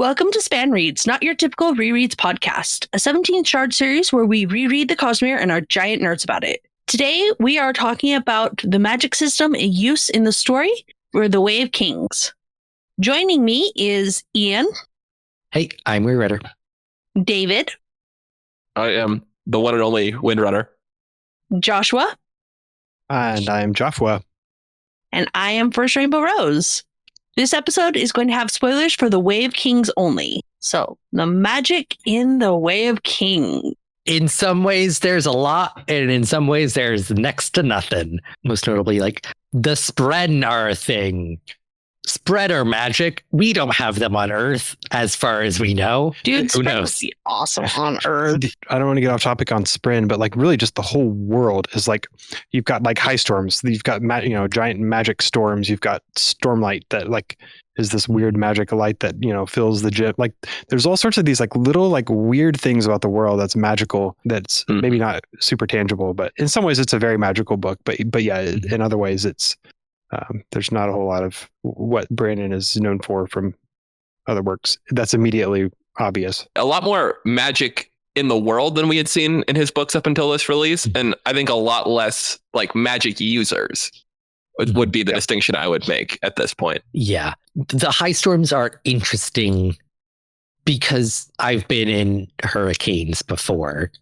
Welcome to SpanReads, not your typical rereads podcast, a 17 shard series where we reread the Cosmere and are giant nerds about it. Today, we are talking about the magic system in use in the story, or the Way of Kings. Joining me is Ian. Hey, I'm Windrunner. David. I am the one and only Windrunner. Joshua. And I'm Jofwu. And I am firstRainbowRose. This episode is going to have spoilers for the Way of Kings only. So, the magic in the Way of Kings. In some ways, there's a lot, and in some ways, there's next to nothing. Most notably, like, the spread are a thing. Spread are magic. We don't have them on Earth, as far as we know. Dude, who spread knows? would be awesome on Earth. I don't want to get off topic on Sprin, but like really just the whole world is like, you've got like high storms, you've got giant magic storms, you've got Stormlight that like is this weird magic light that fills the gym. Like there's all sorts of these like little like weird things about the world that's magical, that's maybe not super tangible, but in some ways it's a very magical book. But yeah, in other ways it's there's not a whole lot of what Brandon is known for from other works that's immediately obvious. A lot more magic in the world than we had seen in his books up until this release. And I think a lot less like magic users would be the distinction I would make at this point. Yeah. The high storms are interesting because I've been in hurricanes before,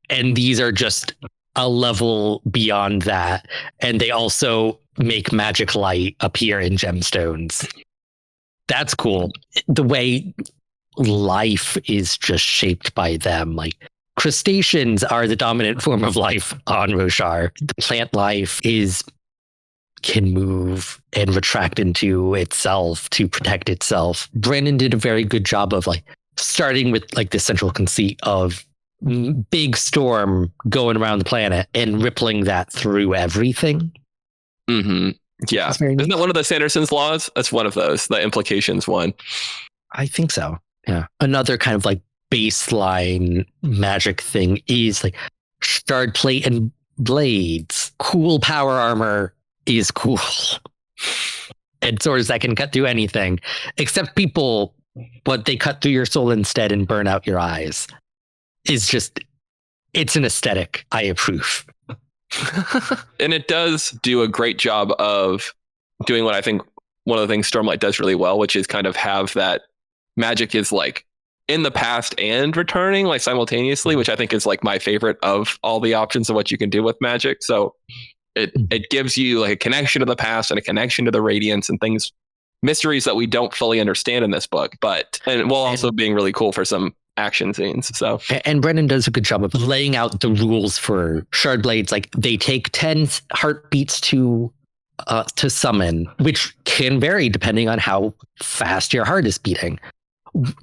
and these are just a level beyond that. And they also make magic light appear in gemstones. That's cool. The way life is just shaped by them. Like crustaceans are the dominant form of life on Roshar. The plant life can move and retract into itself to protect itself. Brandon did a very good job of like starting with like the central conceit of big storm going around the planet and rippling that through everything. Mm-hmm. Yeah. Isn't that one of the Sanderson's laws? That's one of those, the implications one. I think so. Yeah. Another kind of like baseline magic thing is like shard plate and blades. Cool power armor is cool. And swords that can cut through anything, except people, but they cut through your soul instead and burn out your eyes. It's an aesthetic I approve. And it does do a great job of doing what I think one of the things Stormlight does really well, which is kind of have that magic is like in the past and returning like simultaneously, which I think is like my favorite of all the options of what you can do with magic. So it gives you like a connection to the past and a connection to the Radiance and things, mysteries that we don't fully understand in this book, and while also being really cool for some action scenes. So, and Brennan does a good job of laying out the rules for shard blades. Like they take 10 heartbeats to summon, which can vary depending on how fast your heart is beating,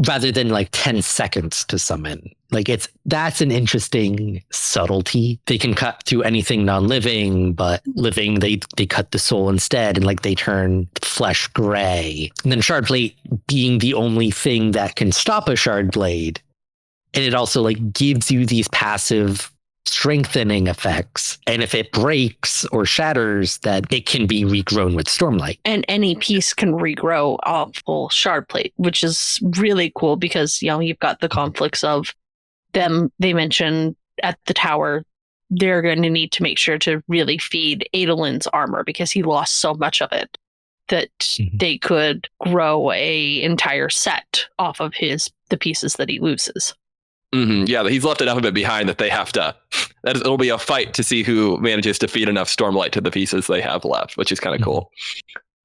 rather than like 10 seconds to summon. Like that's an interesting subtlety. They can cut through anything non-living, but living they cut the soul instead, and like they turn flesh gray. And then shard plate being the only thing that can stop a shard blade. And it also like gives you these passive strengthening effects. And if it breaks or shatters, that it can be regrown with Stormlight. And any piece can regrow a full shard plate, which is really cool because, you've got the conflicts of them. They mentioned at the tower, they're going to need to make sure to really feed Adolin's armor because he lost so much of it that they could grow a entire set off of the pieces that he loses. Mm-hmm. Yeah, he's left enough of it behind that they have to. It'll be a fight to see who manages to feed enough Stormlight to the pieces they have left, which is kind of cool.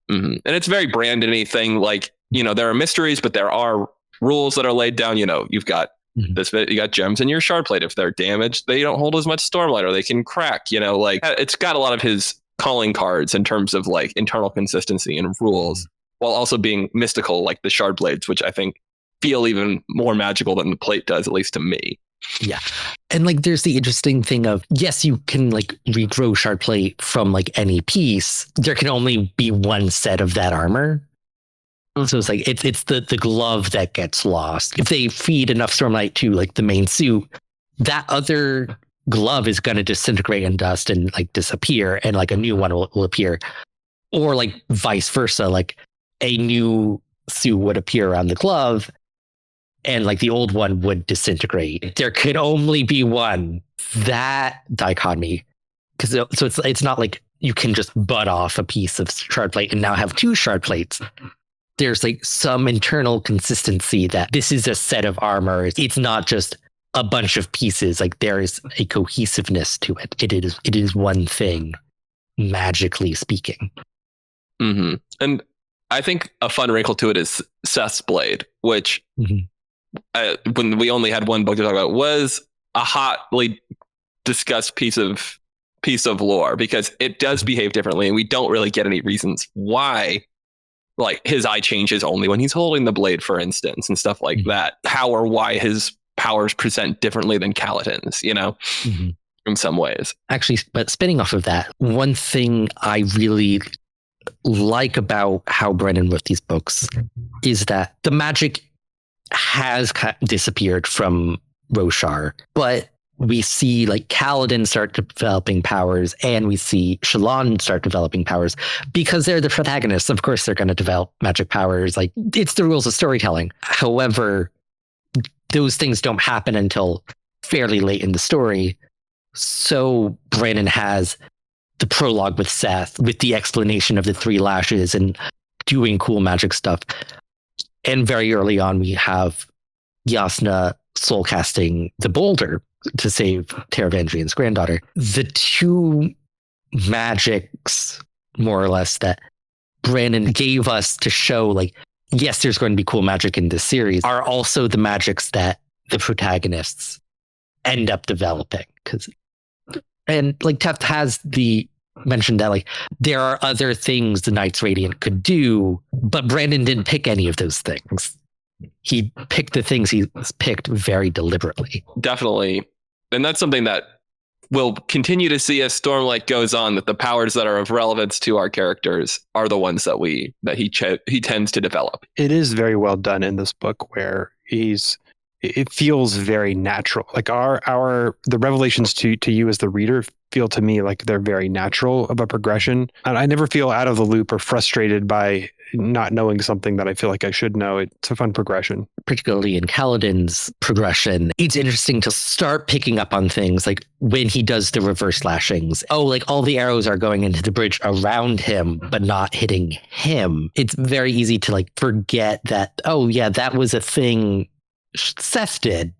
Mm-hmm. And it's very Brandon-y thing. Like, there are mysteries, but there are rules that are laid down. You've got you got gems in your shard plate. If they're damaged, they don't hold as much Stormlight, or they can crack. Like it's got a lot of his calling cards in terms of like internal consistency and rules, while also being mystical, like the shard blades, which I think feel even more magical than the plate does, at least to me. Yeah. And like there's the interesting thing of, yes, you can like regrow shard plate from like any piece. There can only be one set of that armor. So it's like it's the glove that gets lost. If they feed enough Stormlight to like the main suit, that other glove is going to disintegrate in dust and like disappear, and like a new one will appear. Or like vice versa, like a new suit would appear around the glove, and like the old one would disintegrate. There could only be one. That dichotomy, because so it's not like you can just butt off a piece of shard plate and now have two shard plates. There's like some internal consistency that this is a set of armor. It's not just a bunch of pieces. Like there is a cohesiveness to it. It is one thing, magically speaking. Mm-hmm. And I think a fun wrinkle to it is Seth's blade, which when we only had one book to talk about, was a hotly discussed piece of lore, because it does behave differently, and we don't really get any reasons why. Like his eye changes only when he's holding the blade, for instance, and stuff like that. How or why his powers present differently than Kaladin's, in some ways. Actually, but spinning off of that, one thing I really like about how Brennan wrote these books is that the magic has disappeared from Roshar, but we see like Kaladin start developing powers, and we see Shallan start developing powers because they're the protagonists. Of course, they're going to develop magic powers. Like it's the rules of storytelling. However, those things don't happen until fairly late in the story. So Brandon has the prologue with Seth, with the explanation of the three lashes and doing cool magic stuff. And very early on, we have Yasna soul casting the boulder to save Teravandrian's granddaughter. The two magics, more or less, that Brandon gave us to show, like, yes, there's going to be cool magic in this series, are also the magics that the protagonists end up developing. And like Teft has mentioned that like there are other things the Knights Radiant could do, but Brandon didn't pick any of those things. He picked the things he picked very deliberately. Definitely. And that's something that we'll continue to see as Stormlight goes on, that the powers that are of relevance to our characters are the ones that he tends to develop. It is very well done in this book, where it feels very natural. Like the revelations to you as the reader feel to me like they're very natural of a progression. And I never feel out of the loop or frustrated by not knowing something that I feel like I should know. It's a fun progression. Particularly in Kaladin's progression, it's interesting to start picking up on things like when he does the reverse lashings. Oh, like all the arrows are going into the bridge around him, but not hitting him. It's very easy to like forget that, oh yeah, that was a thing Seth did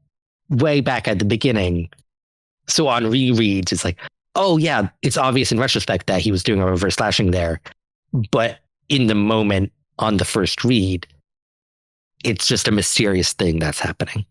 way back at the beginning. So on rereads, it's like, oh yeah, it's obvious in retrospect that he was doing a reverse slashing there. But in the moment on the first read, it's just a mysterious thing that's happening.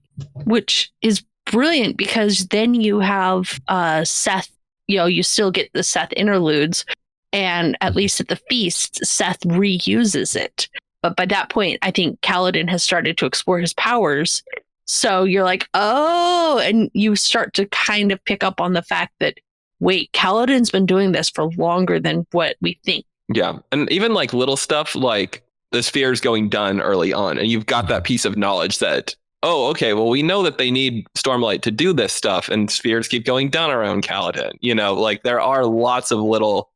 Which is brilliant, because then you have Seth, you still get the Seth interludes, and at least at the feast, Seth reuses it. But by that point, I think Kaladin has started to explore his powers. So you're like, oh, and you start to kind of pick up on the fact that, wait, Kaladin's been doing this for longer than what we think. Yeah. And even like little stuff like the spheres going done early on, and you've got that piece of knowledge that, oh, okay, well, we know that they need Stormlight to do this stuff, and spheres keep going down around Kaladin. Like there are lots of little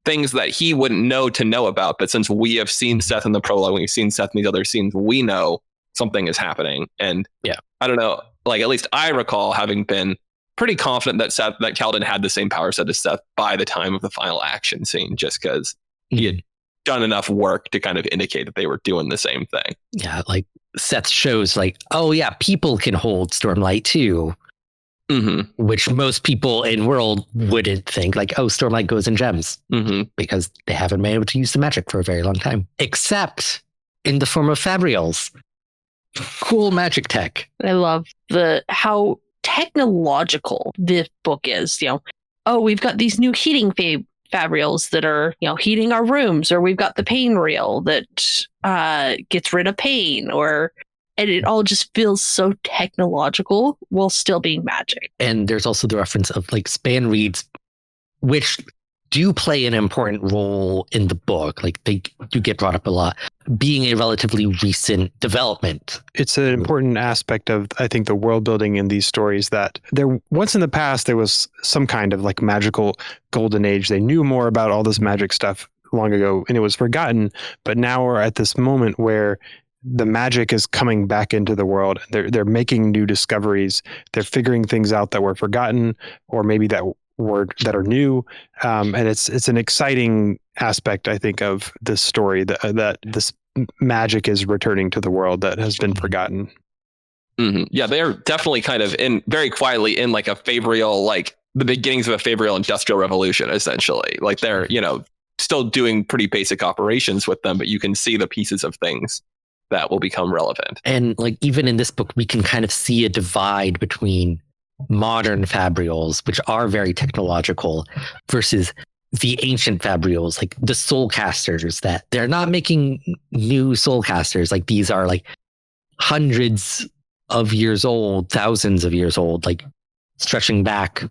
things that he wouldn't know about, but since we have seen Seth in the prologue, we've seen Seth in these other scenes, we know something is happening. And yeah, I don't know, like at least I recall having been pretty confident that Kaladin had the same power set as Seth by the time of the final action scene, just because he had done enough work to kind of indicate that they were doing the same thing. Yeah, like Seth shows like, oh yeah, people can hold Stormlight too. Which most people in world wouldn't think, like, oh, Stormlight goes in gems, because they haven't been able to use the magic for a very long time, except in the form of Fabrials. Cool magic tech. I love how technological this book is. Oh, we've got these new heating Fabrials that are, heating our rooms, or we've got the pain reel that gets rid of pain, and it all just feels so technological while still being magic. And there's also the reference of like SpanReads, which do play an important role in the book. Like they do get brought up a lot, being a relatively recent development. It's an important aspect of, I think, the world building in these stories, that once in the past, there was some kind of like magical golden age. They knew more about all this magic stuff long ago, and it was forgotten. But now we're at this moment where the magic is coming back into the world. They're making new discoveries. They're figuring things out that were forgotten, or maybe that are new. And it's an exciting aspect, I think, of this story that this magic is returning to the world that has been forgotten. Mm-hmm. Yeah, they're definitely kind of very quietly in like a Fabrial, like the beginnings of a Fabrial industrial revolution, essentially. Like they're, still doing pretty basic operations with them, but you can see the pieces of things that will become relevant. And like even in this book, we can kind of see a divide between modern Fabrials, which are very technological, versus the ancient Fabrials, like the Soulcasters, that they're not making new Soulcasters. Like these are like hundreds of years old, thousands of years old, like stretching back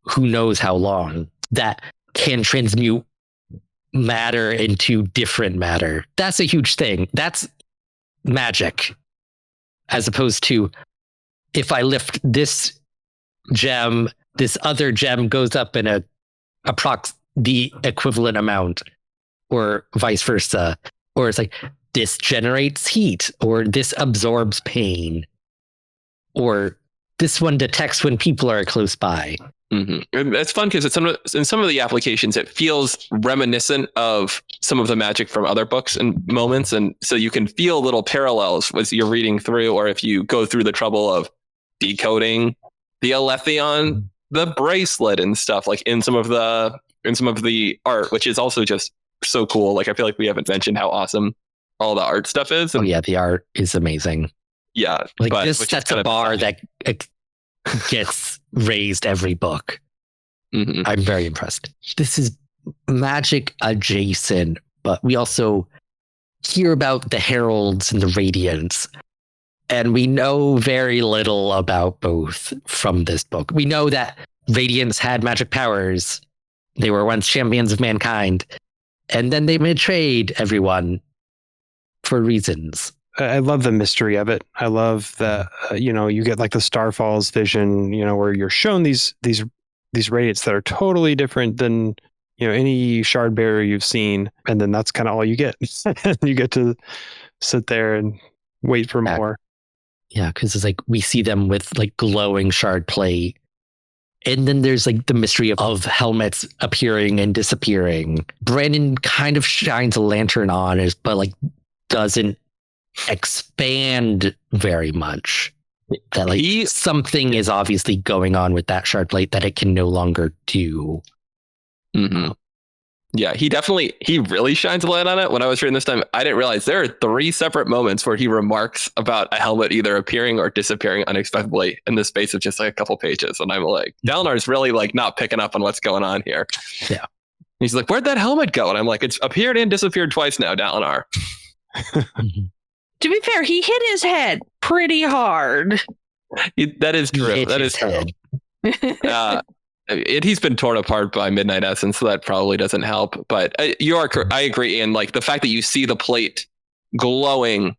who knows how long, that can transmute matter into different matter. That's a huge thing. That's magic. As opposed to, if I lift this gem, this other gem goes up in the equivalent amount, or vice versa. Or it's like, this generates heat, or this absorbs pain, or this one detects when people are close by. Mm-hmm. It's fun because in some of the applications, it feels reminiscent of some of the magic from other books and moments. And so you can feel little parallels as you're reading through, or if you go through the trouble of decoding the Aletheon, the bracelet and stuff, like in some of the art, which is also just so cool. Like I feel like we haven't mentioned how awesome all the art stuff is. And the art is amazing. Yeah. Like this sets a bar that gets raised every book. Mm-hmm. I'm very impressed. This is magic adjacent, but we also hear about the heralds and the Radiance, and we know very little about both from this book. We know that Radiance had magic powers. They were once champions of mankind, and then they betrayed everyone for reasons. I love the mystery of it. I love that, you get like the Starfall's vision, where you're shown these Radiants that are totally different than, any shard bearer you've seen. And then that's kind of all you get. You get to sit there and wait for more. Yeah, because it's like we see them with like glowing shard plate. And then there's like the mystery of helmets appearing and disappearing. Brandon kind of shines a lantern on it, but like doesn't expand very much. That like something is obviously going on with that shard plate that it can no longer do. Mm-hmm. Yeah, he really shines a light on it. When I was reading this time, I didn't realize there are 3 separate moments where he remarks about a helmet either appearing or disappearing unexpectedly in the space of just like a couple pages. And I'm like, Dalinar's really like not picking up on what's going on here. Yeah. He's like, where'd that helmet go? And I'm like, it's appeared and disappeared twice now, Dalinar. To be fair, he hit his head pretty hard. That is true. That is true. He's been torn apart by Midnight Essence, so that probably doesn't help. But I agree. And like the fact that you see the plate glowing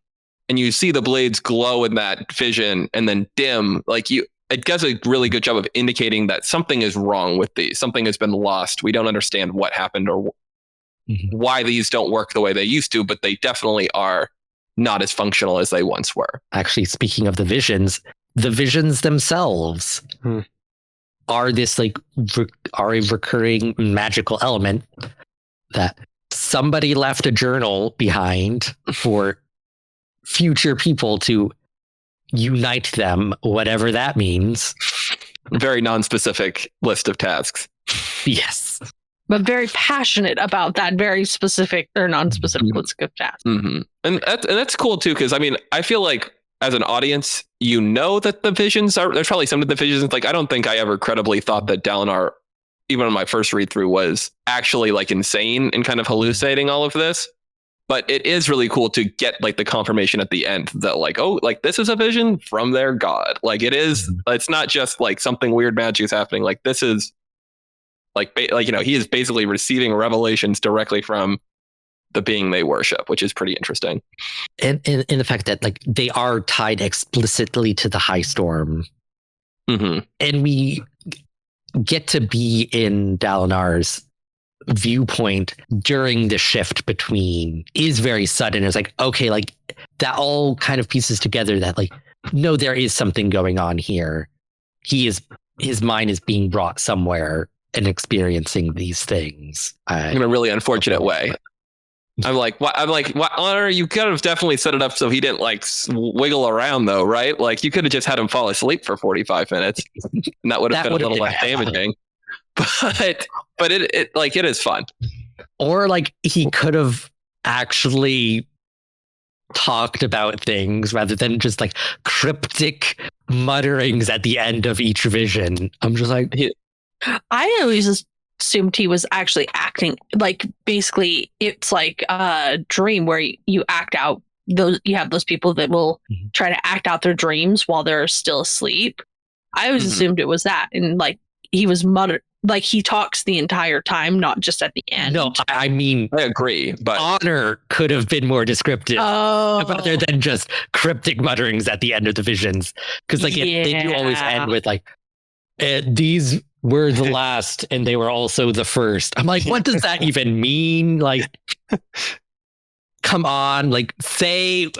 and you see the blades glow in that vision and then dim, it does a really good job of indicating that something is wrong with these. Something has been lost. We don't understand what happened or why these don't work the way they used to, but they definitely are not as functional as they once were. Actually, speaking of the visions themselves are this are a recurring magical element that somebody left a journal behind for future people to unite them, whatever that means. Very non-specific list of tasks. Yes. But very passionate about that very specific or non-specific list of tasks. Mm-hmm. And that's cool too, because I mean, I feel like as an audience, that the visions there's probably some of the visions. Like, I don't think I ever credibly thought that Dalinar, even on my first read through, was actually like insane and kind of hallucinating all of this. But it is really cool to get like the confirmation at the end that like, oh, like this is a vision from their god. Like it is, it's not just like something weird magic is happening. Like this is he is basically receiving revelations directly from the being they worship, which is pretty interesting. And in the fact that like they are tied explicitly to the High Storm. Mm-hmm. And we get to be in Dalinar's viewpoint during the shift between is very sudden. It's like, okay, like that all kind of pieces together that like, no, there is something going on here. His mind is being brought somewhere and experiencing these things in a really unfortunate way. I'm like, Honor, you could have definitely set it up so he didn't like wiggle around though, right? Like you could have just had him fall asleep for 45 minutes and that would have been a little less damaging. But it is fun. Or like he could have actually talked about things rather than just like cryptic mutterings at the end of each vision. I'm just like, I always assumed he was actually acting. Like basically, it's like a dream where you act out those. You have those people that will try to act out their dreams while they're still asleep. I always assumed it was that, and like he was muttered. Like he talks the entire time, not just at the end. No, I mean, I agree, but Honor could have been more descriptive rather than just cryptic mutterings at the end of the visions. Because like they do always end with like, these were the last and they were also the first. I'm like, what does that even mean? Like, come on, like be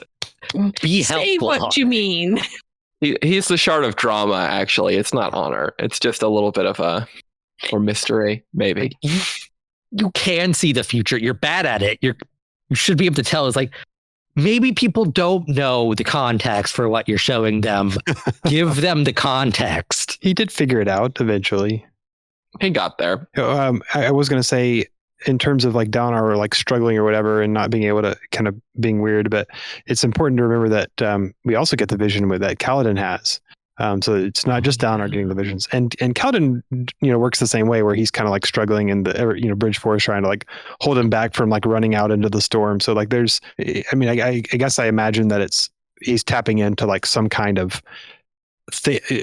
helpful. Say what you mean. He's the shard of drama, actually. It's not Honor. It's just a little bit of or mystery, maybe. You can see the future. You're bad at it. You should be able to tell. It's like, maybe people don't know the context for what you're showing them. Give them the context. He did figure it out eventually. He got there. I was going to say, in terms of like Downar or like struggling or whatever and not being able to, kind of being weird, but it's important to remember that we also get the vision that Kaladin has. So it's not just Downar getting the visions, and Kaladin, works the same way, where he's kind of like struggling in the Bridge Forest, trying to like hold him back from like running out into the storm. So like I guess I imagine that he's tapping into like some kind of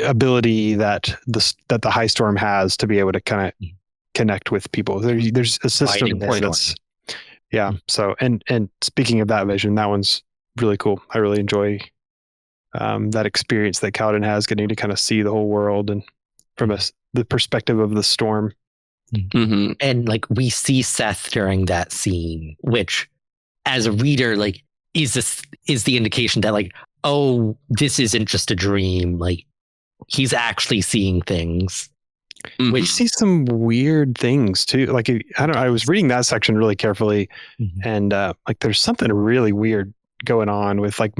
ability that the High Storm has to be able to kind of connect with people. There's a system point. Yeah. So and speaking of that vision, that one's really cool. I really enjoy that experience that Kaladin has, getting to kind of see the whole world and from the perspective of the storm. Mm-hmm. And like we see Seth during that scene, which as a reader, like is the indication that like, oh, this isn't just a dream. Like he's actually seeing things. Mm-hmm. We see some weird things too. Like I was reading that section really carefully, and like there's something really weird going on with like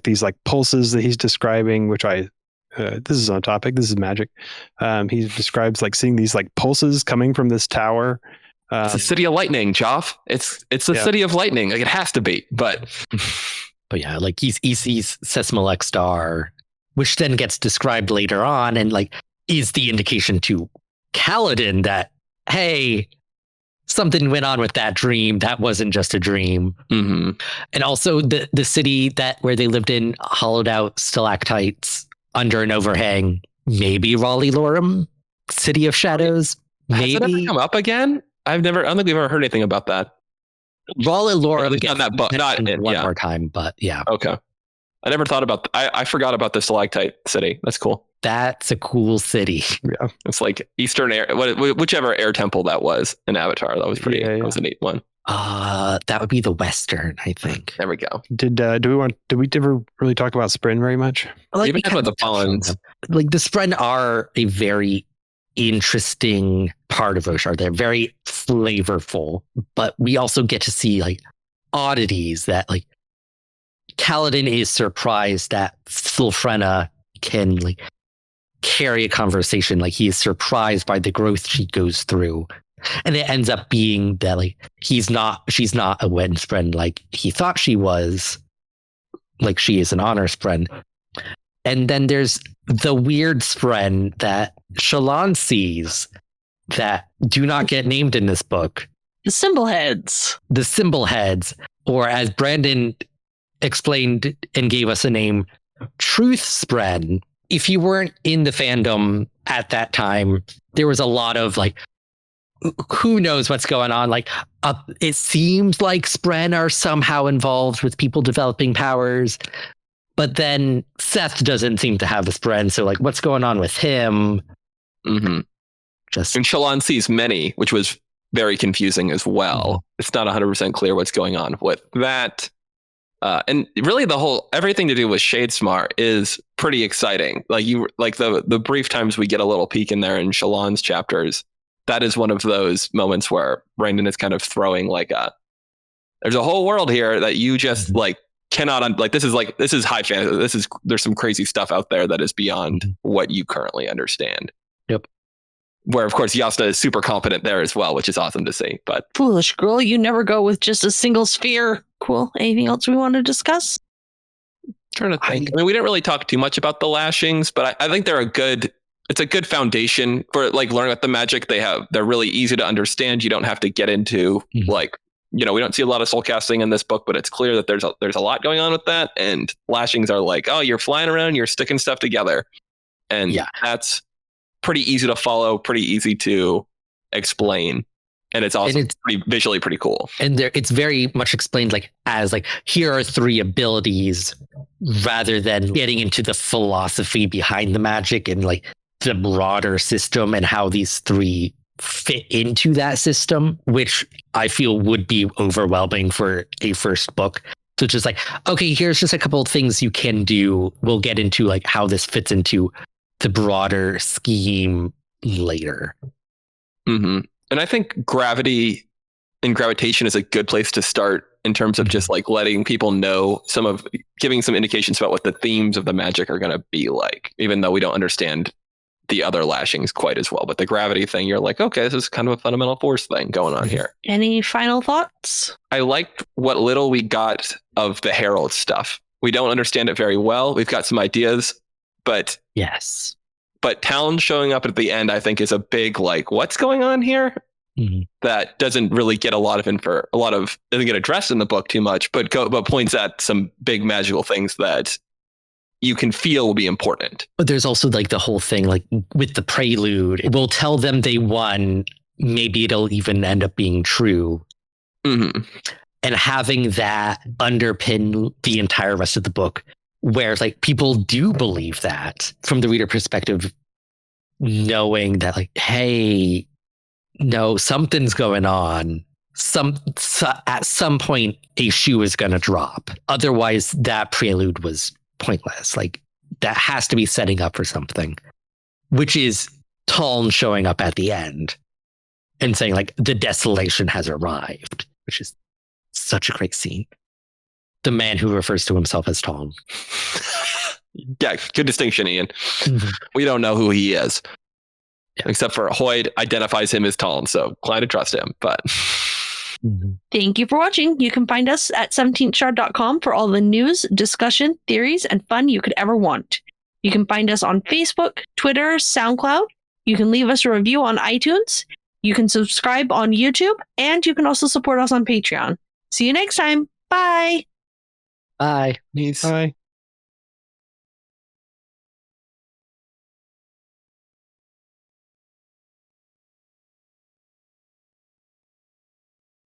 these like pulses that he's describing, which this is on topic. This is magic. He describes like seeing these like pulses coming from this tower. It's a city of lightning, Joff. It's the city of lightning. Like it has to be, but yeah, like he sees Sesmalek star, which then gets described later on, and like is the indication to Kaladin that, hey, something went on with that dream. That wasn't just a dream. Mm-hmm. And also the city where they lived in, hollowed out stalactites under an overhang. Maybe Raleigh Lorem, City of Shadows. Maybe. Has it ever come up again? I don't think we've ever heard anything about that. Raleigh Lorem gets that book, not one more time, but yeah. Okay. I never thought about. I forgot about the stalactite city. That's cool. That's a cool city. Yeah, it's like Eastern Air, whichever air temple that was in Avatar. That was pretty. Yeah. That was a neat one. That would be the Western, I think. There we go. Did we ever really talk about Spren very much? Like, even about the Pollens. Like the Spren are a very interesting part of Oshar. They're very flavorful, but we also get to see like oddities that like Kaladin is surprised that Sulfrena can like carry a conversation. Like he is surprised by the growth she goes through. And it ends up being that like she's not a Windspren like he thought she was. Like she is an honor Spren. And then there's the weird Spren that Shallan sees that do not get named in this book. The symbol heads. The symbol heads, or as Brandon explained and gave us a name, Truth Spren. If you weren't in the fandom at that time, there was a lot of like, who knows what's going on? Like, it seems like Spren are somehow involved with people developing powers, but then Seth doesn't seem to have a Spren. So like, what's going on with him? Mm-hmm. And Shallan sees many, which was very confusing as well. It's not 100% clear what's going on with that. And really everything to do with Shadesmar is pretty exciting. Like the brief times we get a little peek in there in Shallan's chapters, that is one of those moments where Brandon is kind of throwing there's a whole world here that you just cannot this is high fantasy. There's some crazy stuff out there that is beyond what you currently understand. Yep. Where of course Yasna is super competent there as well, which is awesome to see. But foolish girl, you never go with just a single sphere. Cool. Anything else we want to discuss? Trying to think. I mean, we didn't really talk too much about the lashings, but I think it's a good foundation for learning about the magic they have. They're really easy to understand. You don't have to get into we don't see a lot of soul casting in this book, but it's clear that there's a lot going on with that. And lashings are you're flying around, you're sticking stuff together. And that's pretty easy to follow, pretty easy to explain. And it's also visually pretty cool. And it's very much explained as here are 3 abilities, rather than getting into the philosophy behind the magic and the broader system and how these 3 fit into that system, which I feel would be overwhelming for a first book. So just okay, here's just a couple of things you can do. We'll get into how this fits into the broader scheme later. Mm-hmm. And I think gravity and gravitation is a good place to start in terms of just letting people know giving some indications about what the themes of the magic are going to be like, even though we don't understand the other lashings quite as well. But the gravity thing, you're okay, this is kind of a fundamental force thing going on here. Any final thoughts? I liked what little we got of the Herald stuff. We don't understand it very well. We've got some ideas, but yes. But Talon showing up at the end, I think, is a big what's going on here? Mm-hmm. That doesn't really get doesn't get addressed in the book too much, but points at some big magical things that you can feel will be important. But there's also the whole thing with the prelude. We'll tell them they won. Maybe it'll even end up being true. Mm-hmm. And having that underpin the entire rest of the book, where people do believe that from the reader perspective, knowing that hey, no, something's going on. At some point a shoe is going to drop. Otherwise that prelude was pointless. That has to be setting up for something, which is Talon showing up at the end and saying the desolation has arrived, which is such a great scene. The man who refers to himself as Talon. Yeah, good distinction, Ian. Mm-hmm. We don't know who he is. Yeah. Except for Hoyd identifies him as Talon, so inclined to trust him. But thank you for watching. You can find us at 17thshard.com for all the news, discussion, theories, and fun you could ever want. You can find us on Facebook, Twitter, SoundCloud. You can leave us a review on iTunes. You can subscribe on YouTube, and you can also support us on Patreon. See you next time. Bye. Bye. Peace. Bye.